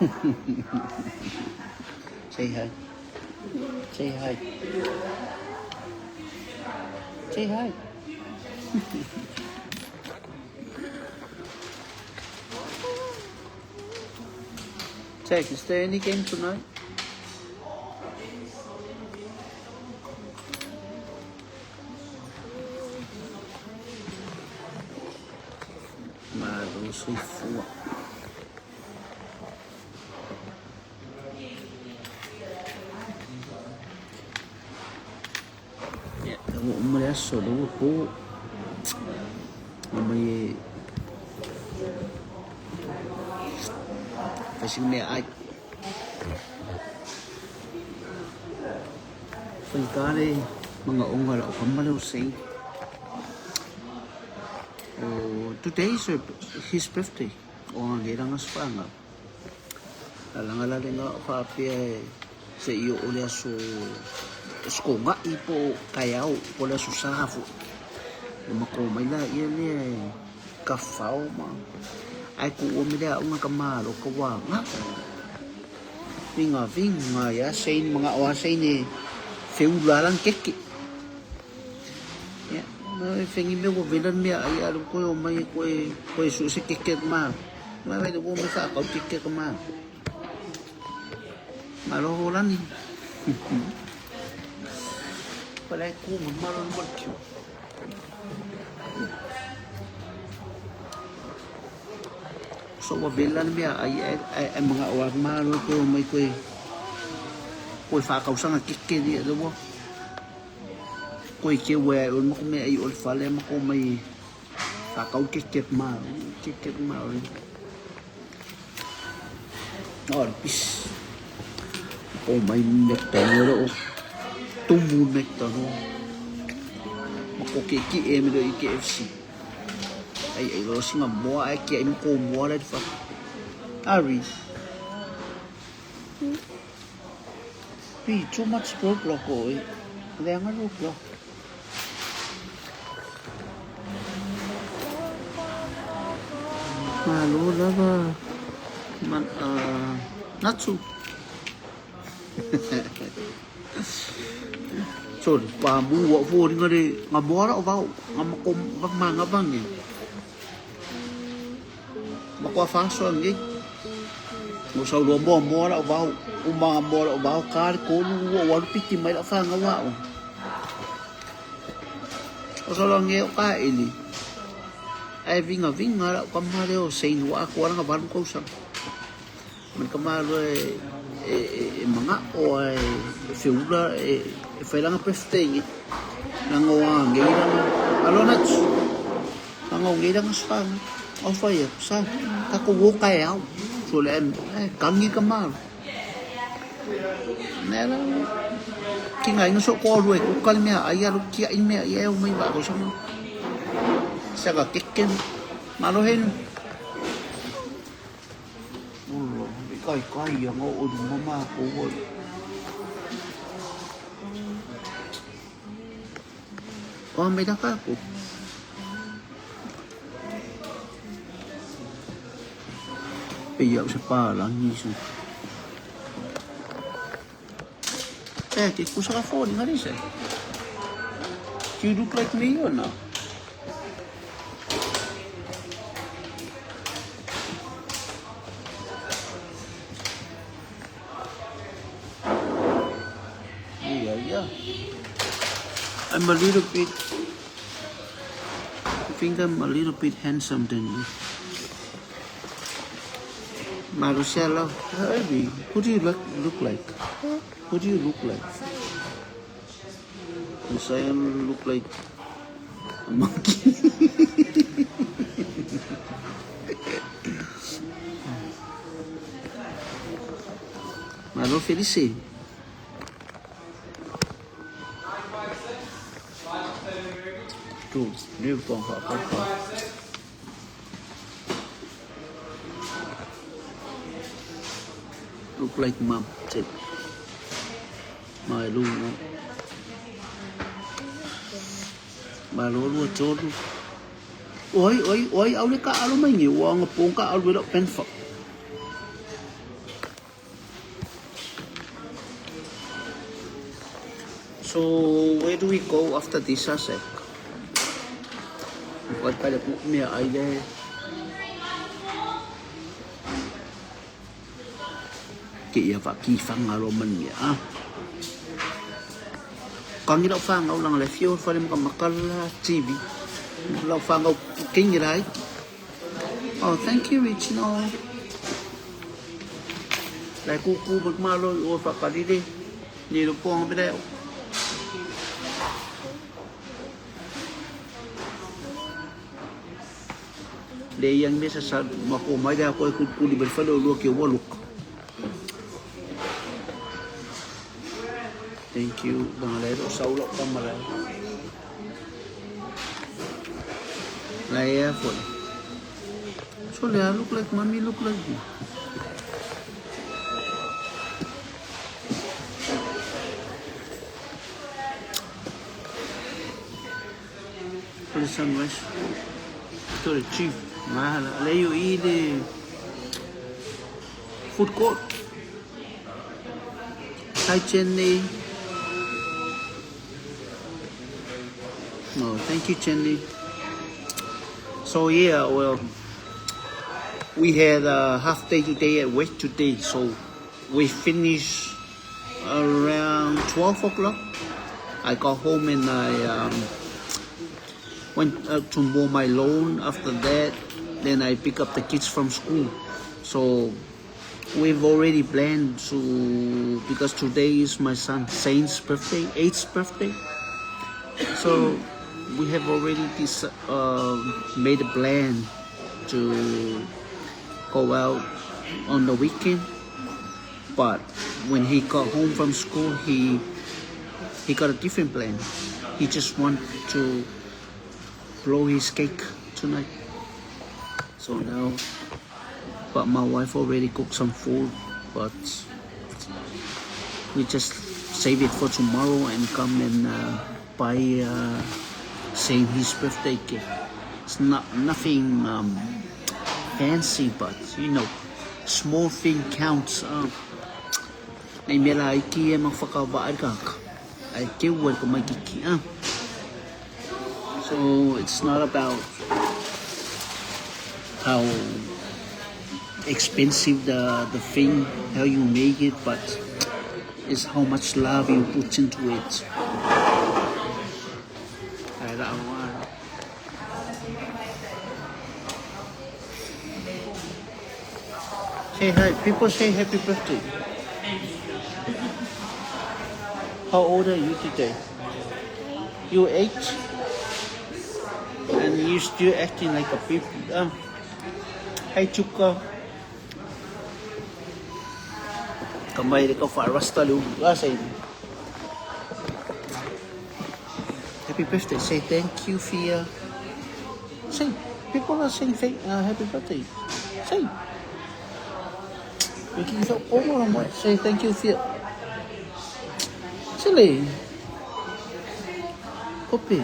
Say hi. Say hi. Say hi. Jack, is there any game tonight? Mà đồ suy phụ. Umur ya solo ko. May kasi may ay pagkari mga ungal o kamalusay. Today is his birthday. O ang girang aspa nga. Alang-alang nga papi sa iyo ulit so sko nga ipo kayaw pula susafo. Makumay la yan kafaw ma. Ay ko umida ang kamaro kawa nga. Ving nga ya Zayn mga awasay ni feula lang keki. Ya, may fingi me ko bilan me ay alam ko may ko susi keket ma. May ko may sa ako keket ma. Maloholan ni. Palay ko maron mo kyo. So mabilan niya ay mga awag malo ko may ko fakaw sa ngakike di alam mo. Ko kiwe un mo may ay ul fale mo ko may fakaw kiket ma. Oh, pis. Oh, may mektano tumbu mektano. Makokiki em do IKFC. Ay lo singa mo ay ki im ko mo red fa. Ari. Too much block ko. Ada nga block. Malo la ba. Man natsu. So, pamu wa vo ngari ngabora o vau ngamakom mga bang ni. Makwa faso ngi. Mo sa lombo mo ra o vau umang mo ra o vau kar ko lu wa piti mai la fa ngawa o. O sa lang ngi o ka ili. Ay vinga ra kamare o Zayn wa ko ra ngaban ko sa. Man kamare mga o feula foi lang pesteng nangoang gailang alonats nangongilang span o fire sa takuwo kayaw sulen kangi kamar nela kingai no so ko ruwe ko kalmia ayar ki ime ayaw may ba ko sa ka kikken malohen kai yang o mama ko may daka ko. Piyaw sa palang niso. Kiko sa phone nga rin siya. You look like me or not? Yeah. I'm a little bit. I think I'm a little bit handsome than you. Marcelo, who do you look like? Who do you look like? Zayn look like a monkey. Malo Felice. True, new phone call. Look like mom. Chết. Mời luôn đó. Bà luôn chốt luôn. Ôi, áo lấy cả áo mấy nhiều ngập bông cả áo với đậu pen phật. So where do we go after this, Asek? What kind of me ay there? Kaya fa ki fang aro man ya. Kang ilo fang au lang le fio fa le makal TV. Lo fang au king right? Oh, thank you, Rich. No. Lại cu bực ma lôi ô phật cả đi đi. Đi được con bên đây. Để yang biasa sa mako mai dah ko ku di berfado lu ke waluk. Thank you. Bang lai ro sau lo kamera. Lai ya phone. So they look like mommy look like you. For the sunrise. To the chief. Mahal. Let you eat the food court. Hi, Jenny. No, thank you, Jenny. So yeah, well, we had a half day today at work today. So we finished around 12 o'clock. I got home and I went to mow my lawn. After that, then I pick up the kids from school. So we've already planned to, because today is my son Zayn's birthday, 8th birthday. So we have already made a plan to go out on the weekend. But when he got home from school, he got a different plan. He just want to blow his cake tonight. So now, but my wife already cooked some food, but we just save it for tomorrow and come and buy Zayn his birthday cake. It's nothing fancy, but you know, small thing counts. Ay mera iki magfakabaan ka. Ay kiwan ko magiki. So it's not about how expensive the thing, how you make it, but it's how much love you put into it. Say hi, people say happy birthday. How old are you today? You 8? And you still acting like a baby. Hi Chuka. Kamay ka fa rasta lu. Say happy birthday. Say thank you, Fia. Say people are saying happy birthday. Say. Say thank you, Fia. Silly. Copy.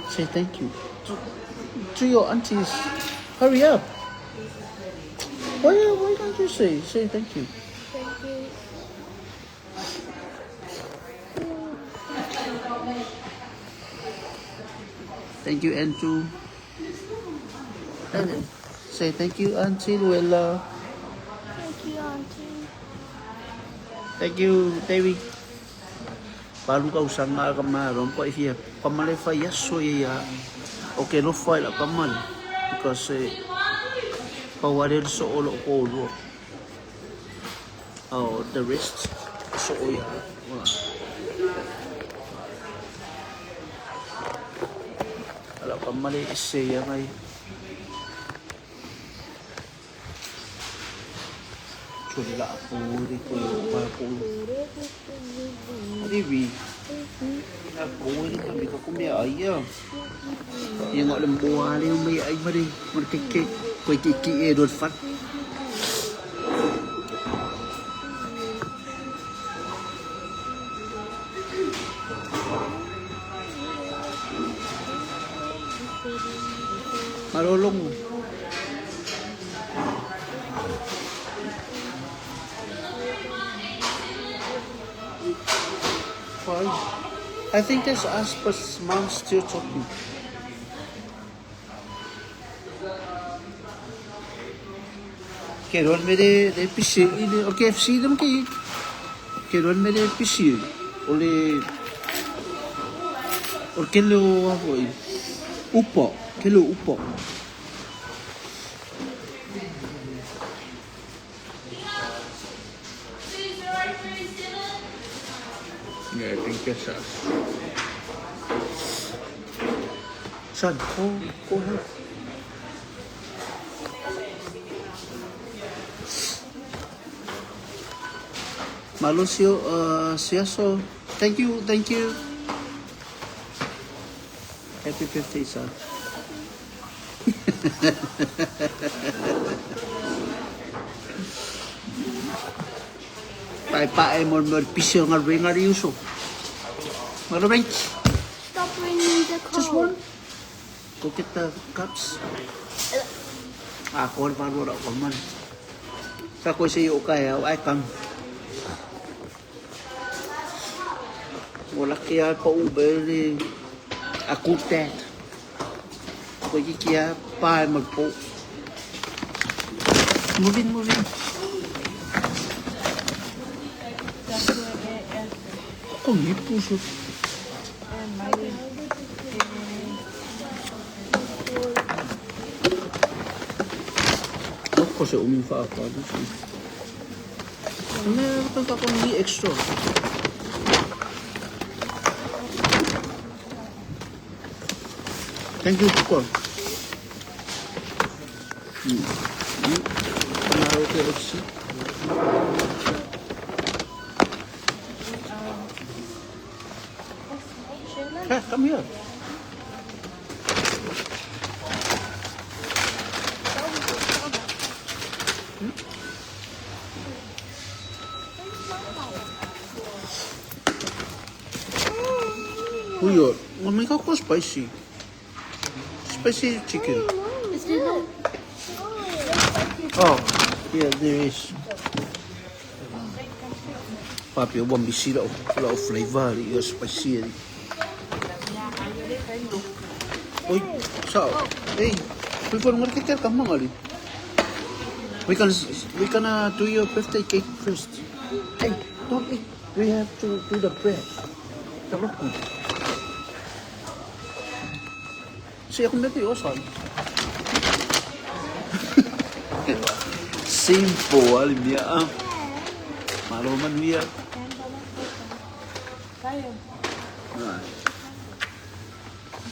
Say thank you to your aunties. Hurry up. Why don't you say thank you? Thank you. Thank you, Andrew. Say thank you, Auntie Luella. Thank you, Auntie. Thank you, David. Baru kau sangat kamar, rompak ia. Kamar lefa ya soya. Okay, no fight lah kamar. Because power so all ko. Oh, the wrist soya. Kalau kamar saya ngay. Chula ako dito yung parang Rivi. Ako ini kami ko ayah. Yang alam buah yung may ay mari markike ko kiki edot fat. Marulong. I think that's us, but mom's still talking. Kailan may de pisi ini o KFC dam kay kailan may de pisi ole or kilo ako upo kilo upo. Yeah, I think that's us. Son, go ahead. Malusio, Siaso, thank you. Happy birthday, son. Pae mo pisyo nga ring nga riuso. Maraming. Stop ringing the call. Just one. Go get the cups. Ako naman wala ko man. Sa ko siyo kaya ay kang wala kaya pa uber ni ako tet. Ko kaya pa magpo. Moving. Ako ni puso. Ako sa umifa ako. Meron pa akong ni extra. Thank you, Kukor. Panalo ko aussi. Hey, come here. Weird. Oh my God, spicy. Spicy chicken. Is there no? Oh, yeah, there is. Papi, one bisi lot of flavor. It's spicy. Oi, so, hey, we can work it. Come on, we can do your birthday cake first. Hey, don't eat. We have to do the bread. The local. See, I'm not your son. Simple, alim dia. Malu man dia.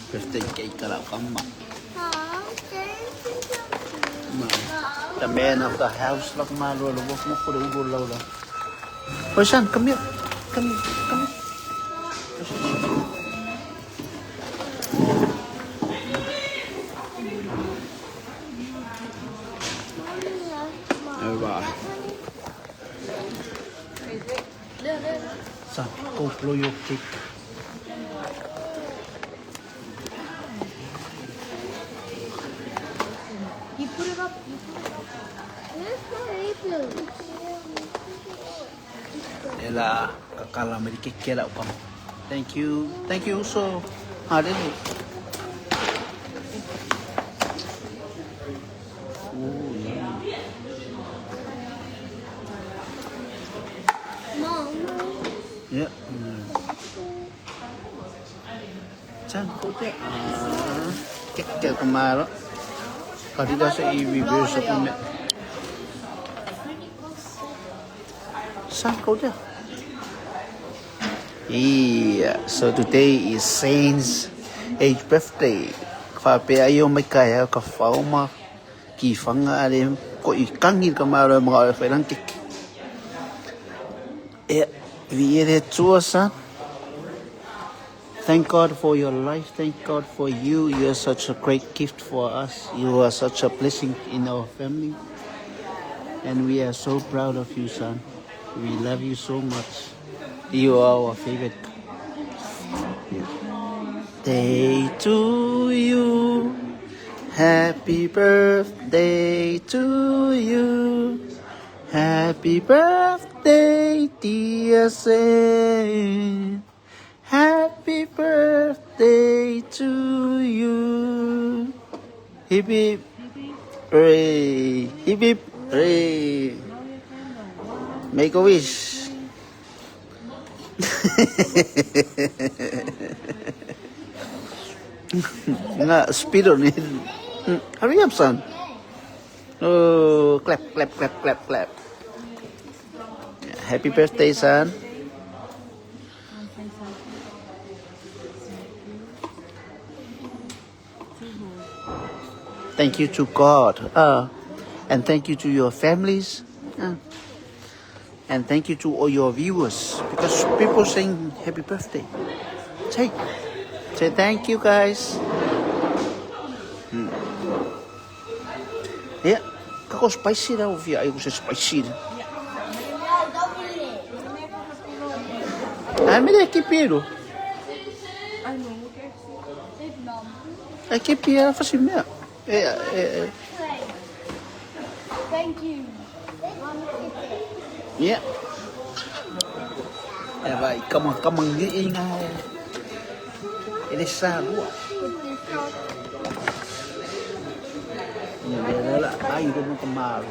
Birthday cake kalau kamu. The man of the house lah malu lu bos mau kuda ubur lau lah. Pesan, come here. Sa, go blow your cake. You put it up. Ela kakala may cake lah upam. Thank you so. Ada ni. Oh yeah. Mom. Yeah. Chan, kau tu. Cake kemarin. Kali dah saya review supplement. San kau dia? Yeah, so today is Zayn's 8th birthday. Papi ayo may kaya ka fauma ki fanga alim ko ikangin kamara mga felang kik. Vi är två son. Thank God for your life. Thank God for you. You are such a great gift for us. You are such a blessing in our family. And we are so proud of you, son. We love you so much. You are our favorite. Day to you. Happy birthday to you. Happy birthday, dear Zayn. Happy Happy birthday to you. Hip hip hooray. Hip hip hooray. Make a wish. Nga, speed on it. Hurry up, son. Oh, clap, clap, clap, clap, clap. Yeah, happy birthday, son. Thank you to God. And thank you to your families. And thank you to all your viewers. Because people saying happy birthday. Say thank you, guys. Yeah. Kako spicy daw, via ayaw ko sa spicy. Me dai che piero. Che piero facile. Thank you. Yeah. Vai, come on, ingay. Ele sabe. Wala, ayaw mo kamaro.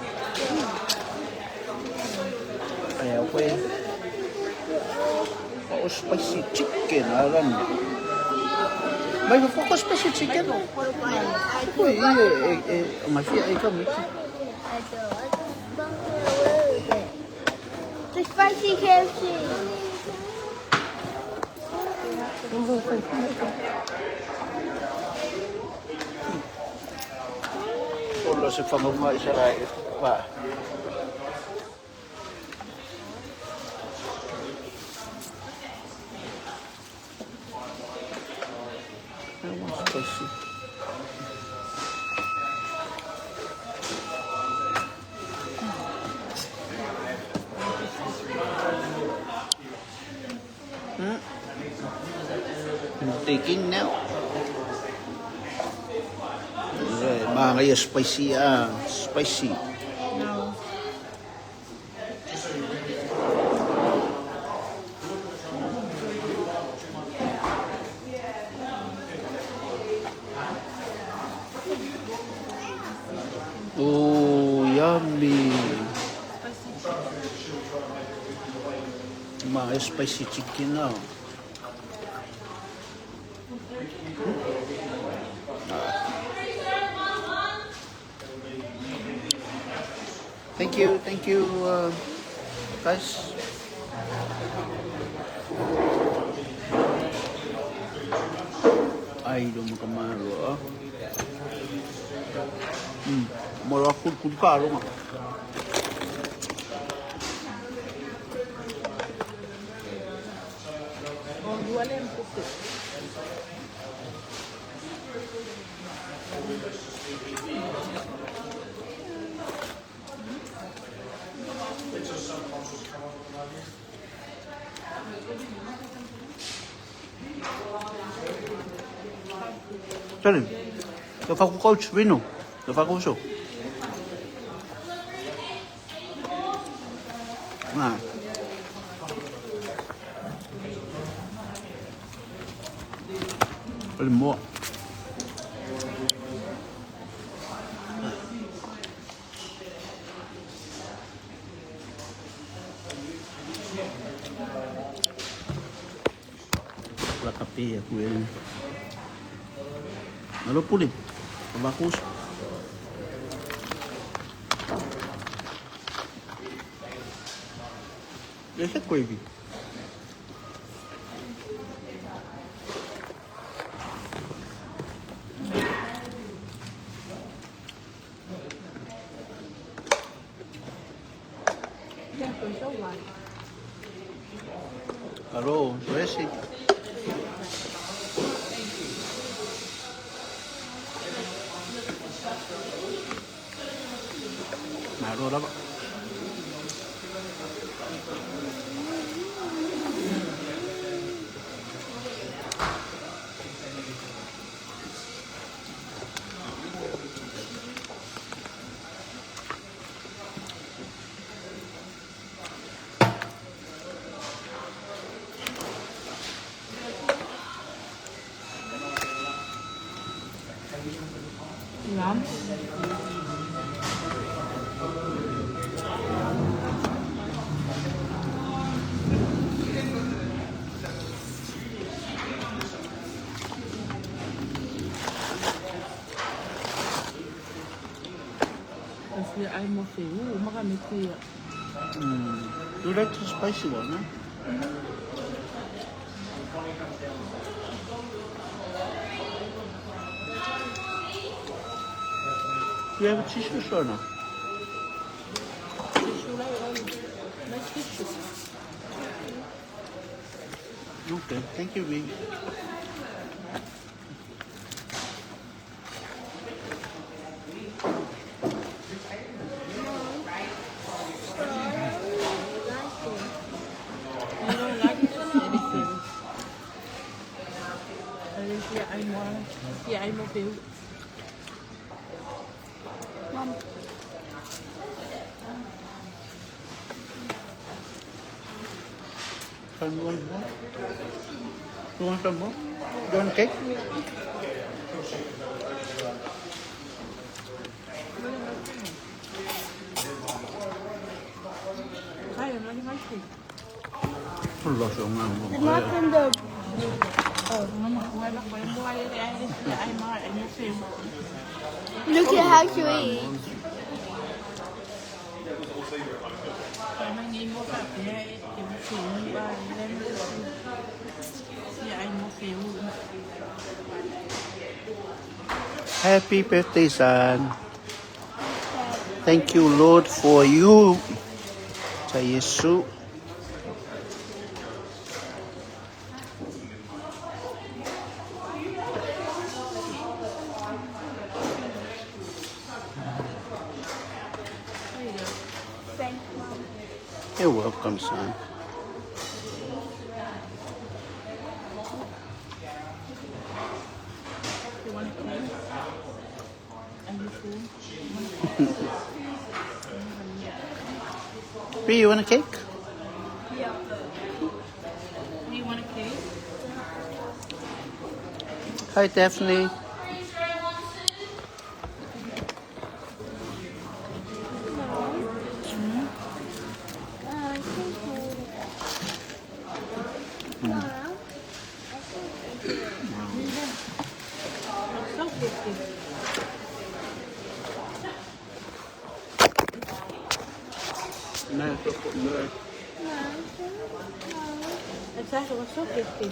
Ayaw ko eh. Oh, spicy chicken, alam mo. May focus spicy chicken. Uy, mafia ay kami. The spicy KFC. Solo se fa mamma Israel. Va. Taking now. Mga spicy, spicy. No. Oh, yummy. Mga spicy chicken now. Thank you, guys. Ay, don't makamaro, Moro food karo nga. Sorry, eu faço com coach, vino. Eu faço com o show. Olha, mo. Wala kape ako eh. Ano po din? Tabakus. Ese es gravy. Claro, ese. Claro, la. Ngon. Kasi ay mo siya. Makamit siya. You like the spicy one, huh? You have a tissue or no? Tissue lang yun. May tissue. Okay, thank you, baby. You don't like anything. Kasi siya ay mo feel. Mom. You want more? You want some more? You want cake? Kaya mo yung ice cream. Wala siya nga. It's not in the. Wala ko yung buhay ay mga ano feel. Look at how she eats. Parang ngayon mo ka, kaya yung feel ba? Siya ay mo feel. Happy birthday, son. Thank you, Lord, for you. Sa Yesu. Thanks, Mom. You're welcome, son. You want a cake? Are you full? Bree, you want a cake? Yeah. Do you want a cake? Hi, Daphne. So tasty. Nice. Exactly, it was so tasty.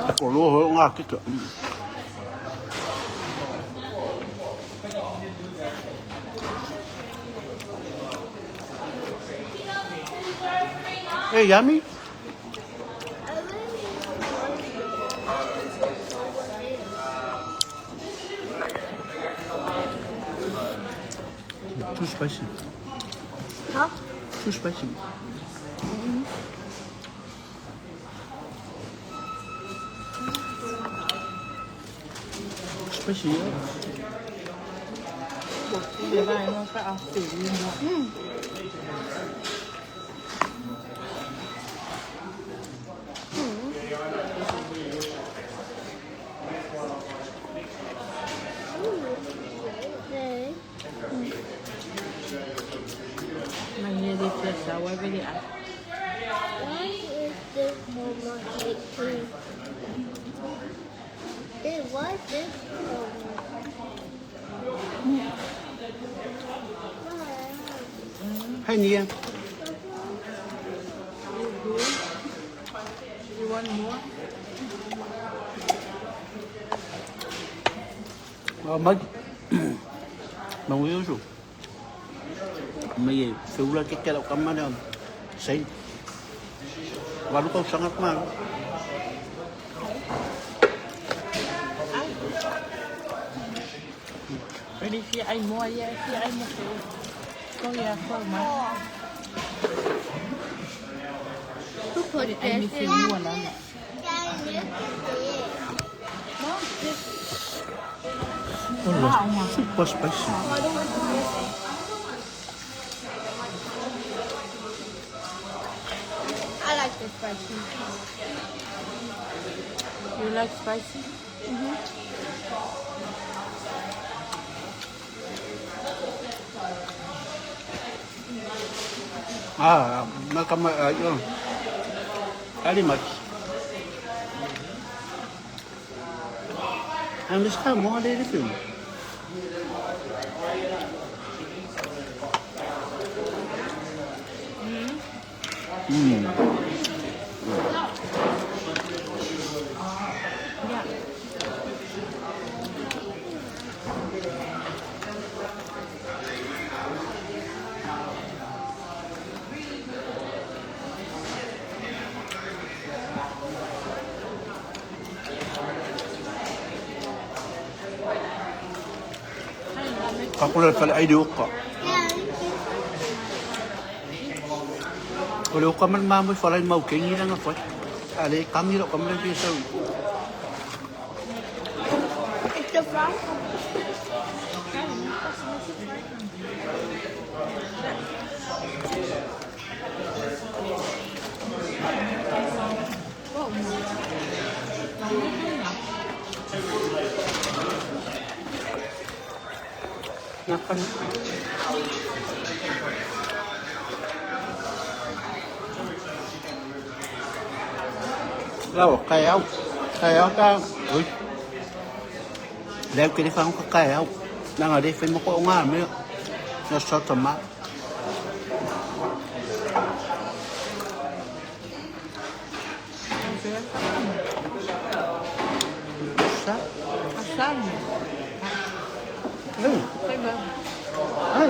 Ako luho nga kita. Hey, yummy. Too spicy. Huh? Too spicy. Spicy, yeah. Dia bai nó phải ăn xỉu luôn mà. Mày nghe đi chơi sao quay với đi ăn. Why is this Mama cake too? Hey, why is this Hay Nia. You want more? Mag. Mau yêu rồi. May fiula kikelaw ka man yan. Say. Walo ka sangat man. Ready si ay mo ya, si ay mo si. Ko ya ko ma. Who put Ay mi this si in? mo lang. Mom, this Wow mà. Super spicy. I don't want to miss it. I like the spicy. You like spicy? Nakama yun. Alimat. Ang lista mo, ada di film. Yeah. Ako na pala ay diok ka. Yeah. Kalau ka man mamoy falay mau kengi lang ako. Ali kami ro kami lang piso. It's the front. Nakan. Đâu kéo ta ui đem cái đi phong có kéo đang ở đây phải một con ngon mới nó sốt tôm mát sát Asal. ừ Thấy không? à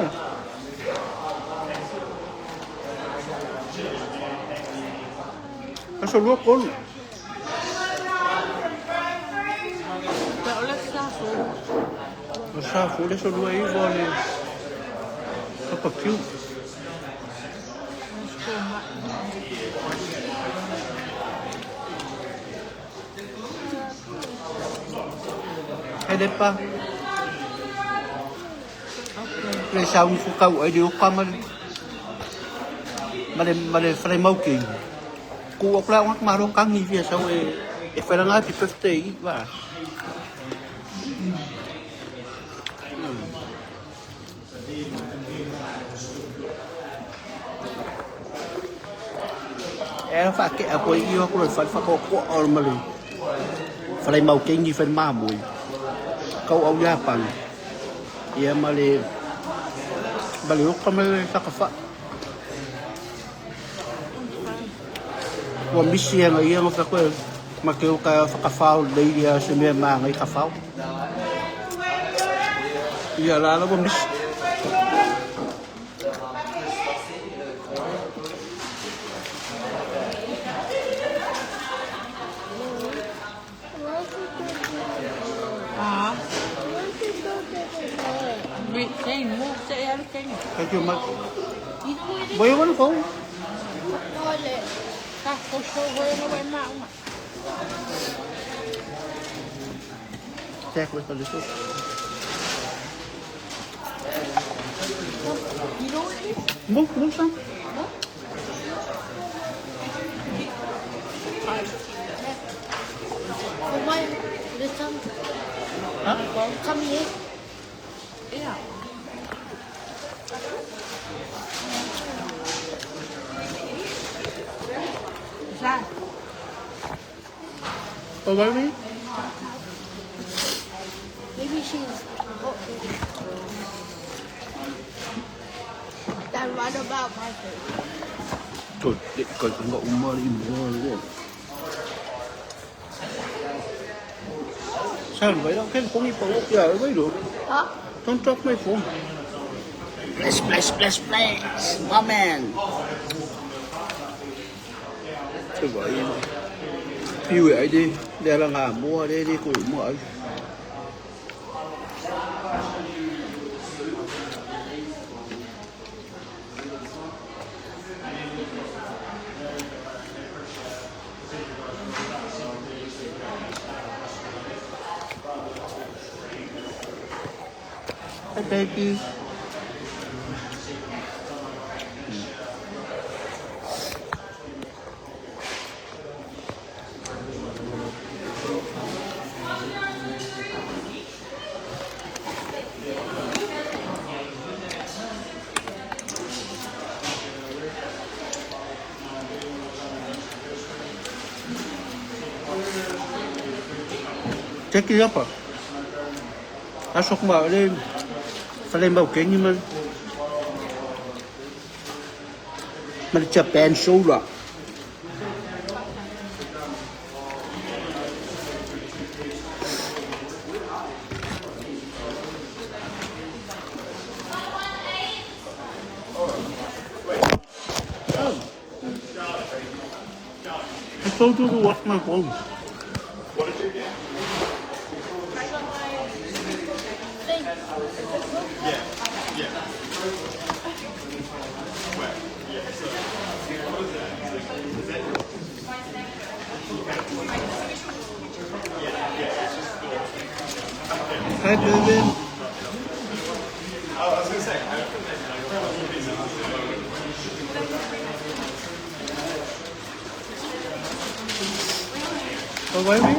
nó sốt luộc con Pero let's start with nó sao phụ để sốt luộc ấy vô này nó bật cứu let's go back. hay đẹp pa Okay. rồi sao phụ cầu ở điều qua mà để phải mau kì cụ ốc lao mà nó căng như vậy sao ấy phải là ngay thì phải tệ và em phải cái áo quần yêu rồi phải có của mà liền phải màu kinh như phải ma mùi câu áo da bằng em mà liền bà liu không mới sao phải Wa misi yang iya ngapa ko makeu ka fakafau dei dia semia ma ngai kafau. Iya la wa misi. Ah, bị cái mua sẽ là cái Ka ju ma. Boy wan ko. Toilet. ta có show với nó bên mạng mà. Check with the little. You know what it is? Move some. For my, there's some, Huh? some here. Yeah. Ra. Oh, baby. Maybe she's that right about my face. Trời, định coi chúng cậu mơ đi mơ đúng không? Sao vậy đâu? Cái cũng đi phố giờ mới được. Huh? Don't drop my phone. Bless, my man. Chứ vậy. Phiêu vậy đi, đây là ngà mua đây đi, củi mua ấy. Cái chi. Check it up. Pasok ba ulit? Palimbaw kenyo man. Japan show lah. I told you to watch my phone. Hi, baby. I was going to say, Oh, why me?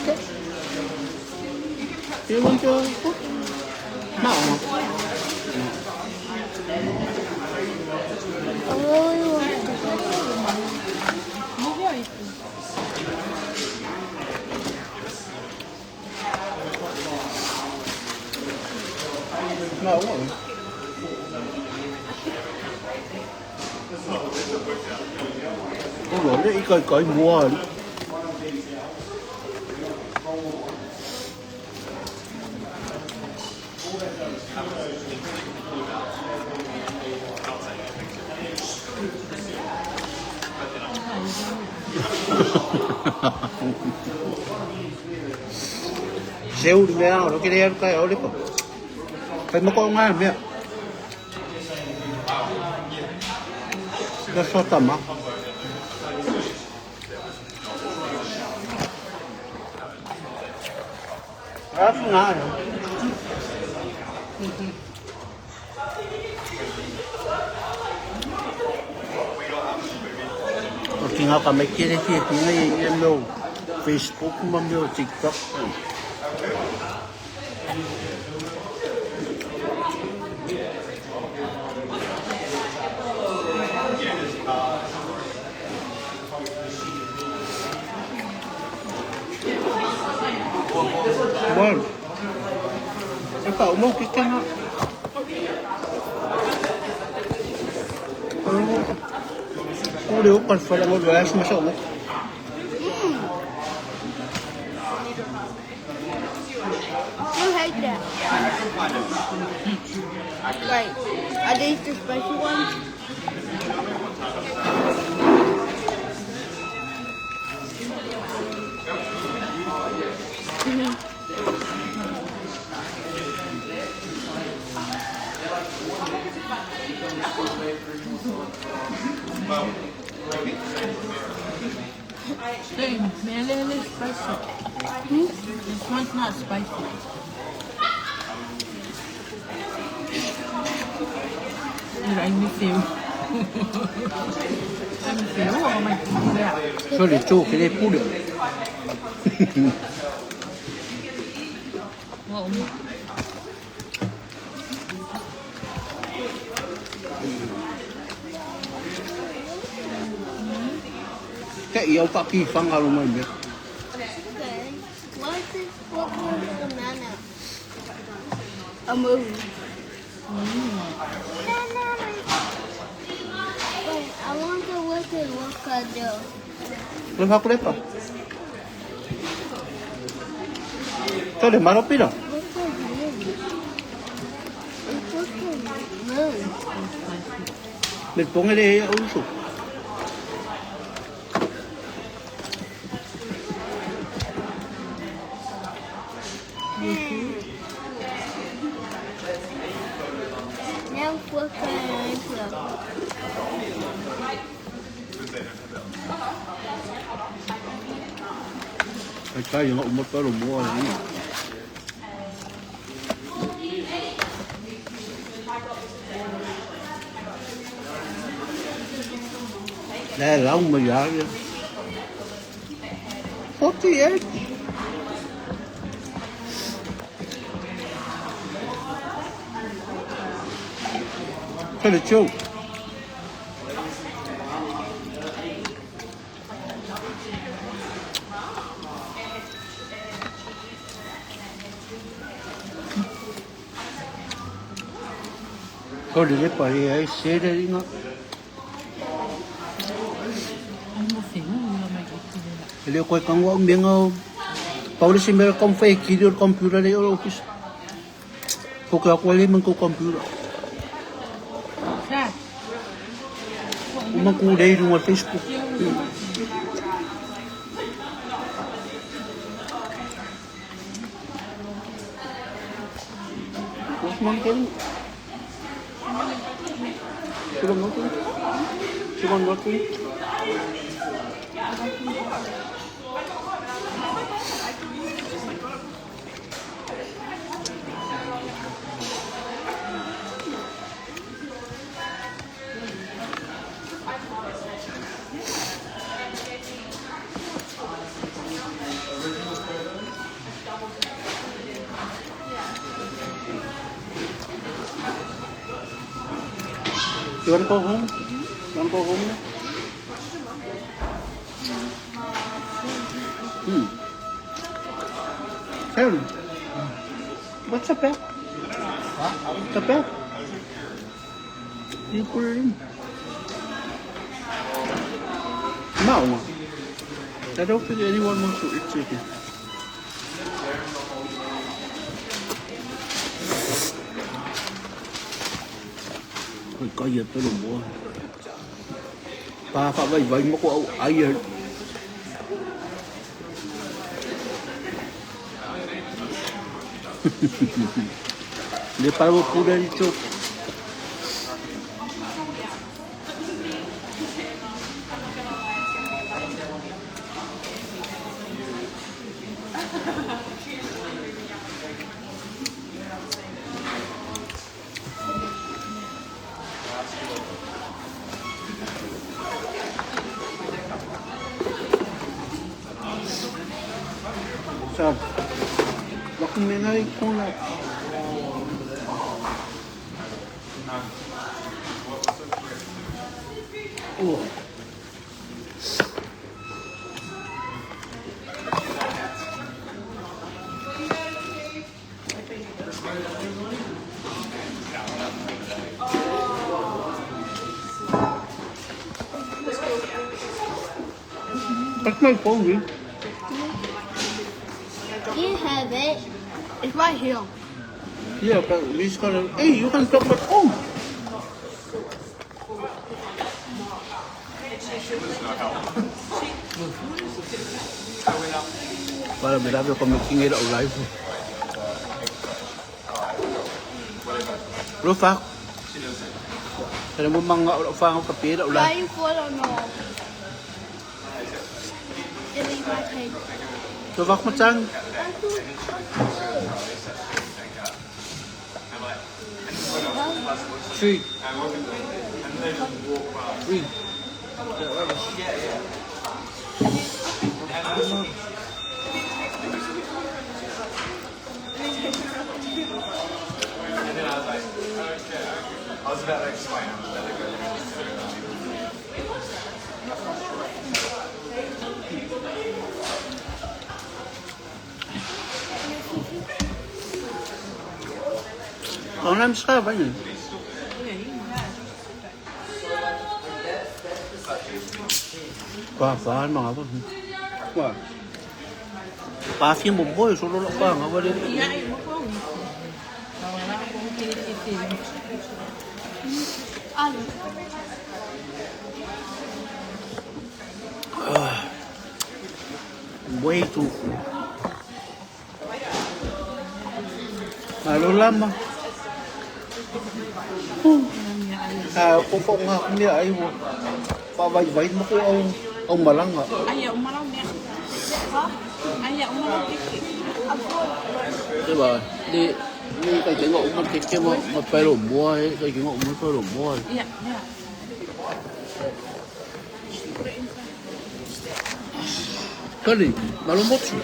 Okay. You want to cook? No. I really want to No, I won't. Ôi dồi, đấy coi coi mua rồi. Xéo đi nào, nó cái đeo cái áo đấy không? Phải mất con ngang vậy. Nó so tầm á. That's nice. Tinggal kami kiri-kiri tinggal yang lo Facebook mamyo TikTok. Bon. Apa umur kita nak? Oh, dia open for the mobile. Masya Allah. You hate that. Right. Are these the special ones? Zayn, may a little spicy. This one's not spicy. I miss you. I miss you. Oh my God. Sorry, tu kita pun. Well, Kayak ia pak kifang kalau main dia. Okay. What was the banana? A movie. Wait, I want to look at what I do. Lepas aku lepas. Tu ada marah pina. What's the moon? It's what's the moon? Berpong ada yang unsur. Now what can I do? Ay, kaya nga umot pa rumbuhan niya. Đây là ông mà giá kìa. 48. Tell the truth. Thôi đừng có phải ấy xế đây đi nó. Anh mua phím mà mày cái gì vậy? Ele ko kang wa mengo. Paulo simber kom fake video computer de office. Ko ka ko le man ko computer. Sao? Uma ku dei no Facebook. What's man ken? Sudah ngopi. Cuma ngopi. You want to go home? You want to go home now? Karen, what's up, Pep? What's up, Pep? You put it in. No. I don't think anyone wants to eat chicken. Có gì tôi đừng mua. Ba phạm vậy vậy mà cô ấy gì. Le paro pure dicho. Sao? Nó không nên hay không lại. Ủa. That's my phone, dude. You have it. It's right here. Yeah, but we just gotta. Hey, you can talk about phone. Para me dave como king era o live. Lo fa. Pero mo mga fa ko kape daw Why live. you fall or no? Delete my page. Lo fa mo chang. Three. Three. I was about to explain. Còn làm sao vậy nhỉ? Quá mà apa? Wah. Pasien bomboy solo lo pa nga ba din? Iya, ay mo po. Wala akong kilit-kilit. Ano? Way too full. Malo lama. Kung nga kung niya ay mo. Pabay-bay mo ko ang malang nga. Ayaw, umalaw niya. Ayaw, umalaw kiki. Diba? Di cái chuyện ngộ mình cái một phải đổ mua cái chuyện ngộ mới phải đổ mua. Iya, iya. Curry, malumotsu.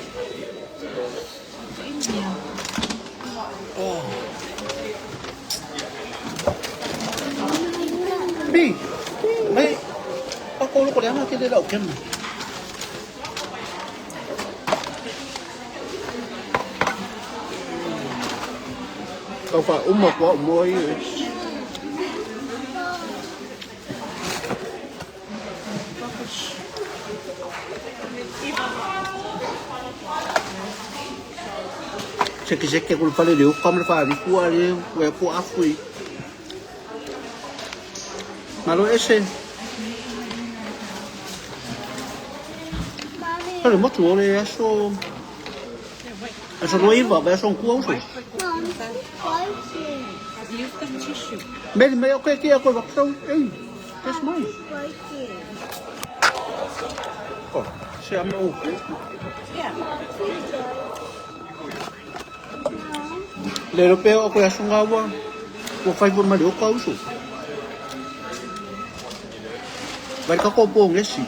Oh. Bi, may pakulo ko lang natin nila okay na. Đâu phải một bộ môi se quiser que culpa le dio como para di cuare we po afui malo ese pero mo tu ole eso no iba a ver son cuosos Use the tissue. Maybe may okay kaya ko baksaw. Hey, that's mine. Oh, siya mo okay. Yeah. Lero pero ako ya sungawa. Ko fai por mali ko uso. Barka ko po ngesi.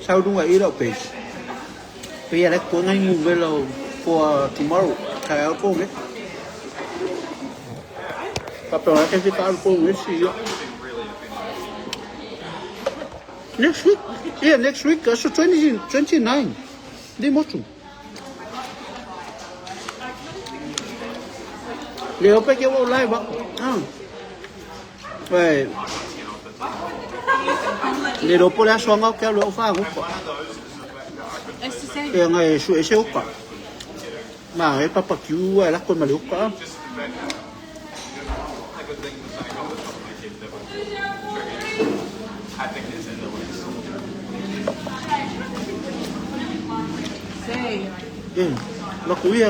Sao đúng vậy đâu pe. Bây giờ ko ngai ngu velo for tomorrow. Kaya po ngesi. Pero hay que ficar por ngesi. Next week. Yeah, next week. So 29. Di mucho. Leo pe que vou live. Vậy. Leo por la songa que lo fa gusto. Que ngai su ese upa. Mà cái papa cứu ai lắc con mà liu cả. Nó cúi ra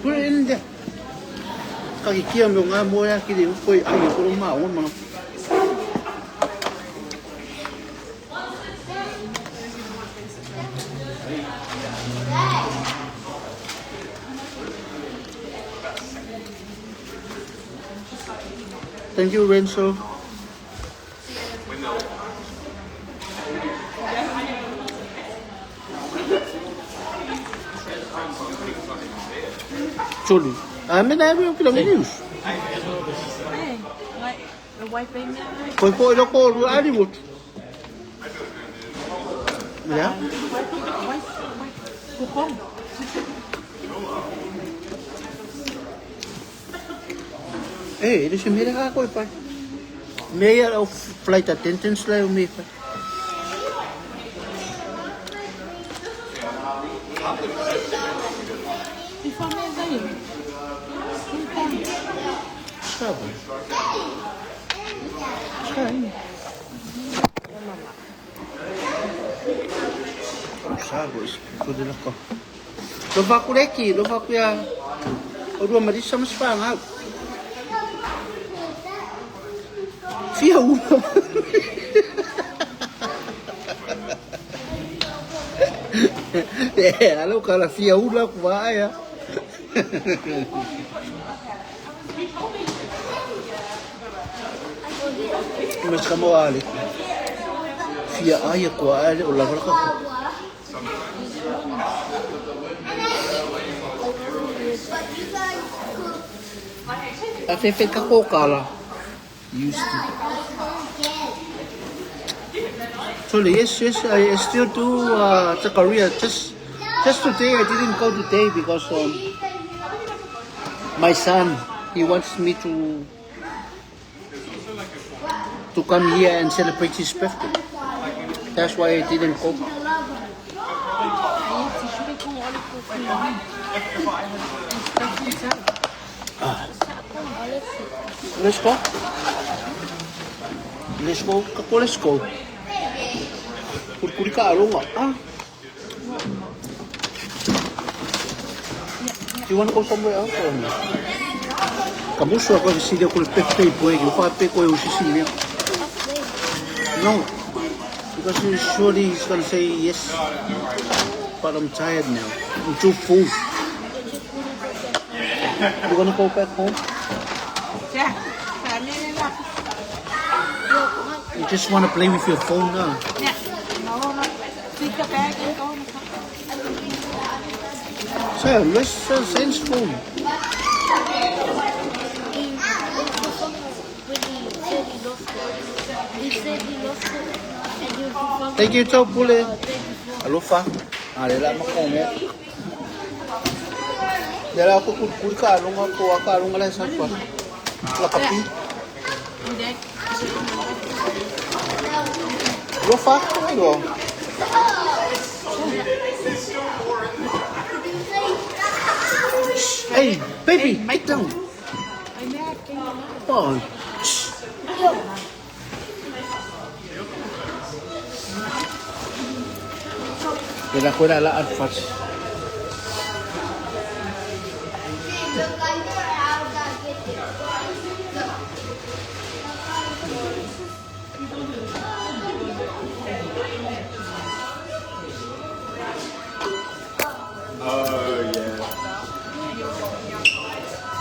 cúi lên đi. Các cái kia mình ăn mua ra cái gì cũng quay ai cũng không màu mà. Thank you, Renzo. Sorry. Men är ju inte news. Hey, like the white baby. Coi poi lo corro ali mut. Ja. Gå home. Det är mer här coi poi. Mer av flight attendants lá o mig. Vi får med Zayn. Sabe? Sai. Sabe, tudo lá cá. Lo fa por aqui, lo fa qua. O due ma di siamo spanga. Fia uno. Allora che la fia una qua ya. Mas kamu ali. Fia aya kwa ali o la ka. Afe ka ko kala. Used to. So yes, I still do the Korea. Just today I didn't go today because my son he wants me to come here and celebrate his birthday. That's why I didn't go. Let's go. Let's go. Let's go. Kurkuri ka along Do you want to go somewhere else or no? Kamu suka ko si dia ko pepe boy, you pa pe ko si si. No. Because surely he's going to say yes. But I'm tired now. I'm too full. You want to go back home? Yeah. You just want to play with your phone now. Nè, nó take the bag and go. So, where's Zayn's phone? He said he lost it. And he was Thank you, Chow Pule. Alufa. Để lại mắc không hết. Để lại aku curi kalung aku kalung alai siapa? Lakapi. Alufa, ayo. Hey, baby, make down. Oh. Kaya ko na laan fast.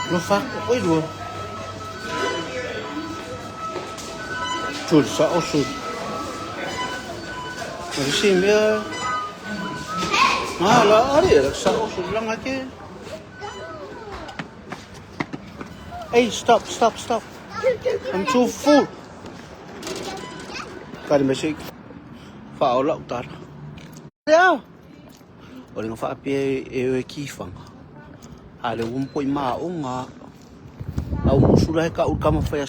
Lufa, oi dua. Chul sa osud. Marisim ya. Lah, ada sa osud lang aja. Hey, stop. I'm too full. Kali masih fao lọc tar. Ya. Orang fa api kifang. Ale un poi ma unga. Au musula ka ulkama fa